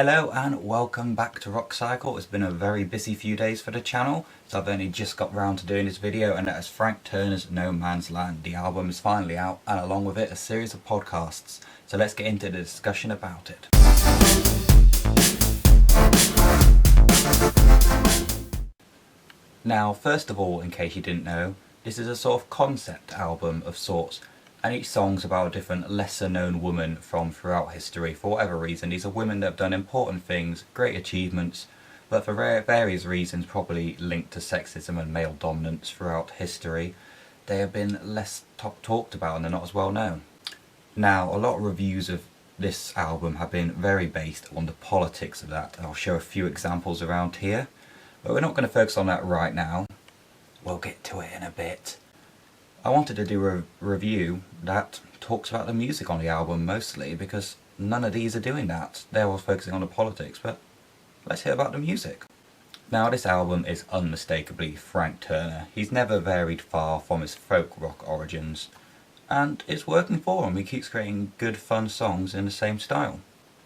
Hello and welcome back to Rock Cycle. It's been a very busy few days for the channel, so I've only just got round to doing this video, and that is Frank Turner's No Man's Land. The album is finally out, and along with it a series of podcasts. So let's get into the discussion about it. Now, first of all, in case you didn't know, this is a sort of concept album of sorts, and each song's about a different lesser known woman from throughout history. For whatever reason, these are women that have done important things, great achievements, but for various reasons probably linked to sexism and male dominance throughout history, they have been less talked about and they're not as well known. Now, a lot of reviews of this album have been very based on the politics of that. I'll show a few examples around here, but we're not going to focus on that right now. We'll get to it in a bit. I wanted to do a review that talks about the music on the album mostly, because none of these are doing that. They're all focusing on the politics, but let's hear about the music. Now, this album is unmistakably Frank Turner. He's never varied far from his folk rock origins, and it's working for him. He keeps creating good fun songs in the same style.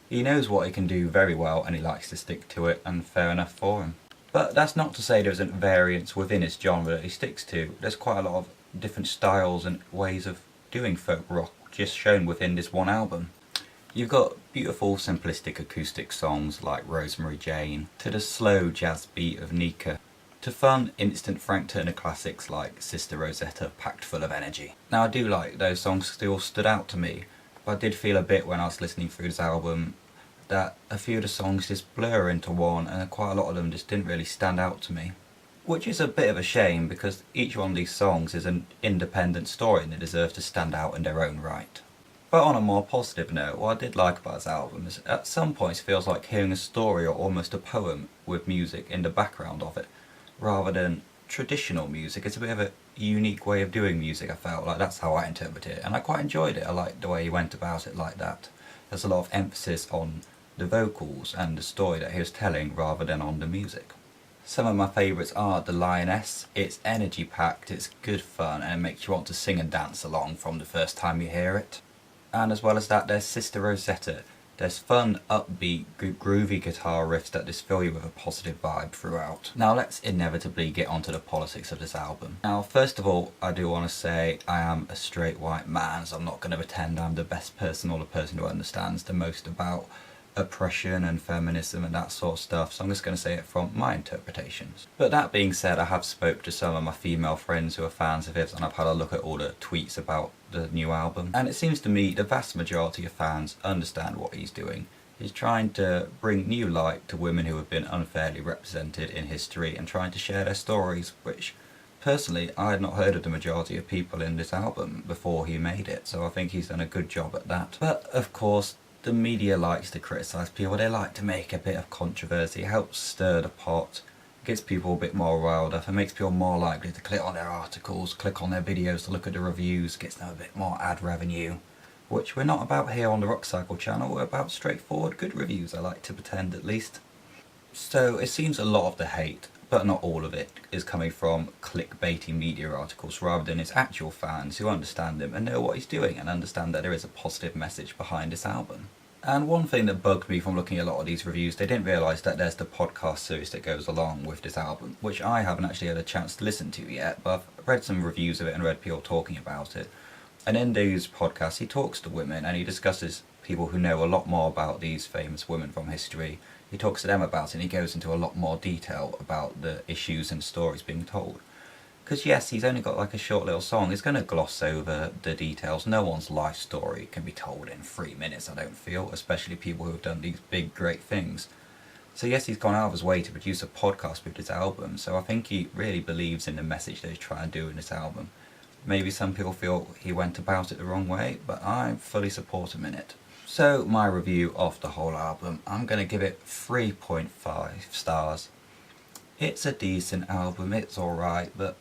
He knows what he can do very well and he likes to stick to it, and fair enough for him. But that's not to say there isn't variance within his genre that he sticks to. There's quite a lot of different styles and ways of doing folk rock just shown within this one album. You've got beautiful simplistic acoustic songs like Rosemary Jane, to the slow jazz beat of Nika, to fun instant Frank Turner classics like Sister Rosetta, packed full of energy. Now, I do like those songs still stood out to me, but I did feel a bit when I was listening through this album that a few of the songs just blur into one, and quite a lot of them just didn't really stand out to me. Which is a bit of a shame, because each one of these songs is an independent story and they deserve to stand out in their own right. But on a more positive note, what I did like about this album is at some points it feels like hearing a story or almost a poem with music in the background of it, rather than traditional music. It's a bit of a unique way of doing music, I felt like. That's how I interpret it, and I quite enjoyed it. I liked the way he went about it like that. There's a lot of emphasis on the vocals and the story that he was telling rather than on the music. Some of my favourites are The Lioness. It's energy packed, it's good fun, and it makes you want to sing and dance along from the first time you hear it. And as well as that, there's Sister Rosetta. There's fun, upbeat, groovy guitar riffs that just fill you with a positive vibe throughout. Now let's inevitably get onto the politics of this album. Now, first of all, I do want to say I am a straight white man, so I'm not going to pretend I'm the best person or the person who understands the most about oppression and feminism and that sort of stuff, so I'm just going to say it from my interpretations. But that being said, I have spoke to some of my female friends who are fans of his, and I've had a look at all the tweets about the new album, and it seems to me the vast majority of fans understand what he's doing. He's trying to bring new light to women who have been unfairly represented in history and trying to share their stories, which personally I had not heard of the majority of people in this album before he made it, so I think he's done a good job at that. But of course, the media likes to criticise people. They like to make a bit of controversy. It helps stir the pot, gets people a bit more riled up, and makes people more likely to click on their articles, click on their videos to look at the reviews, gets them a bit more ad revenue, which we're not about here on the Rock Cycle channel. We're about straightforward good reviews, I like to pretend at least. So it seems a lot of the hate, but not all of it, is coming from clickbaity media articles rather than his actual fans who understand him and know what he's doing and understand that there is a positive message behind this album. And one thing that bugged me from looking at a lot of these reviews, they didn't realise that there's the podcast series that goes along with this album, which I haven't actually had a chance to listen to yet, but I've read some reviews of it and read people talking about it. And in these podcasts he talks to women and he discusses people who know a lot more about these famous women from history. He talks to them about it and he goes into a lot more detail about the issues and stories being told. Because yes, he's only got like a short little song, he's going to gloss over the details. No one's life story can be told in 3 minutes, I don't feel, especially people who have done these big great things. So yes, he's gone out of his way to produce a podcast with this album, so I think he really believes in the message that he's trying to do in this album. Maybe some people feel he went about it the wrong way, but I fully support him in it. So my review of the whole album, I'm going to give it 3.5 stars. It's a decent album, it's alright, but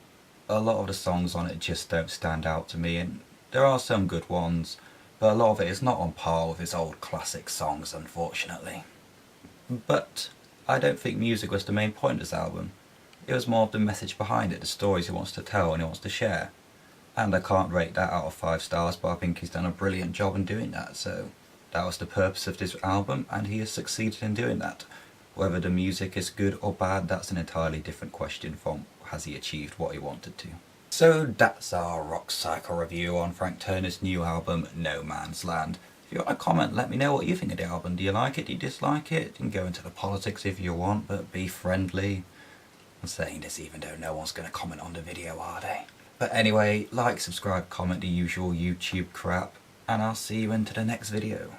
a lot of the songs on it just don't stand out to me, and there are some good ones, but a lot of it is not on par with his old classic songs, unfortunately. But I don't think music was the main point of this album. It was more of the message behind it, the stories he wants to tell and he wants to share. And I can't rate that out of 5 stars, but I think he's done a brilliant job in doing that, so That was the purpose of this album, and he has succeeded in doing that. Whether the music is good or bad, that's an entirely different question from has he achieved what he wanted to. So that's our rock cycle review on Frank Turner's new album, No Man's Land. If you want to comment, let me know what you think of the album. Do you like it? Do you dislike it? You can go into the politics if you want, but be friendly. I'm saying this even though no one's going to comment on the video, are they? But anyway, like, subscribe, comment, the usual YouTube crap, and I'll see you into the next video.